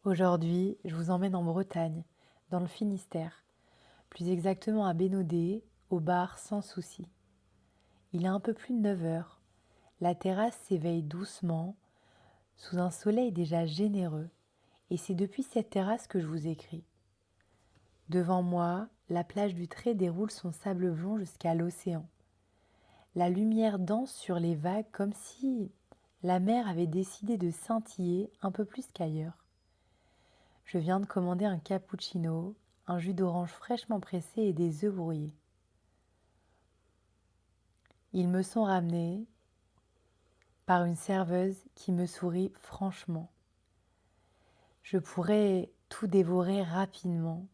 Aujourd'hui, je vous emmène en Bretagne, dans le Finistère, plus exactement à Bénodet, au bar Sans Souci. Il est un peu plus de 9 heures. La terrasse s'éveille doucement, sous un soleil déjà généreux, et c'est depuis cette terrasse que je vous écris. Devant moi, la plage du Trait déroule son sable blond jusqu'à l'océan. La lumière danse sur les vagues comme si la mer avait décidé de scintiller un peu plus qu'ailleurs. Je viens de commander un cappuccino, un jus d'orange fraîchement pressé et des œufs brouillés. Ils me sont ramenés par une serveuse qui me sourit franchement. Je pourrais tout dévorer rapidement,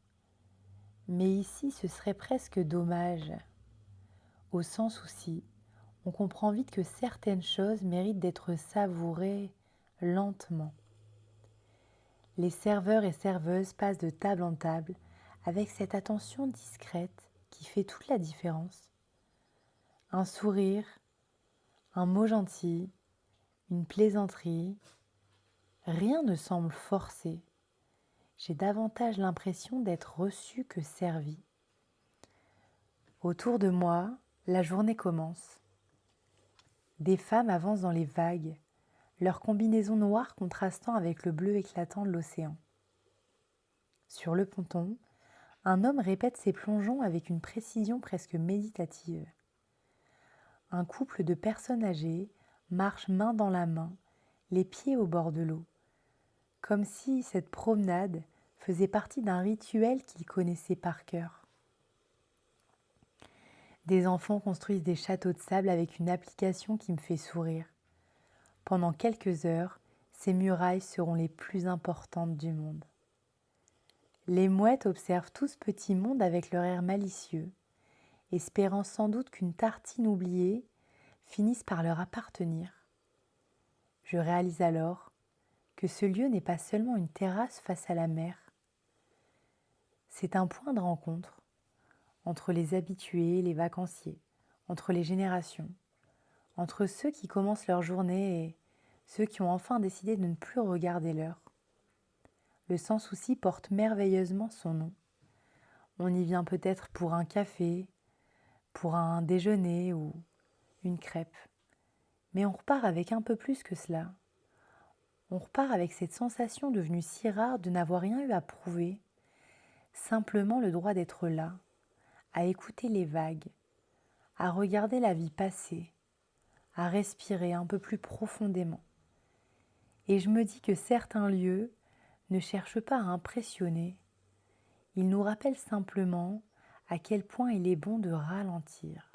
mais ici ce serait presque dommage. Au Sans Souci, on comprend vite que certaines choses méritent d'être savourées lentement. Les serveurs et serveuses passent de table en table avec cette attention discrète qui fait toute la différence. Un sourire, un mot gentil, une plaisanterie, rien ne semble forcé. J'ai davantage l'impression d'être reçu que servi. Autour de moi, la journée commence. Des femmes avancent dans les vagues, leur combinaison noire contrastant avec le bleu éclatant de l'océan. Sur le ponton, un homme répète ses plongeons avec une précision presque méditative. Un couple de personnes âgées marche main dans la main, les pieds au bord de l'eau, comme si cette promenade faisait partie d'un rituel qu'ils connaissaient par cœur. Des enfants construisent des châteaux de sable avec une application qui me fait sourire. Pendant quelques heures, ces murailles seront les plus importantes du monde. Les mouettes observent tout ce petit monde avec leur air malicieux, espérant sans doute qu'une tartine oubliée finisse par leur appartenir. Je réalise alors que ce lieu n'est pas seulement une terrasse face à la mer, c'est un point de rencontre entre les habitués et les vacanciers, entre les générations, entre ceux qui commencent leur journée et ceux qui ont enfin décidé de ne plus regarder l'heure. Le Sans Souci porte merveilleusement son nom. On y vient peut-être pour un café, pour un déjeuner ou une crêpe. Mais on repart avec un peu plus que cela. On repart avec cette sensation devenue si rare de n'avoir rien eu à prouver, simplement le droit d'être là, à écouter les vagues, à regarder la vie passer, à respirer un peu plus profondément. Et je me dis que certains lieux ne cherchent pas à impressionner, ils nous rappellent simplement à quel point il est bon de ralentir.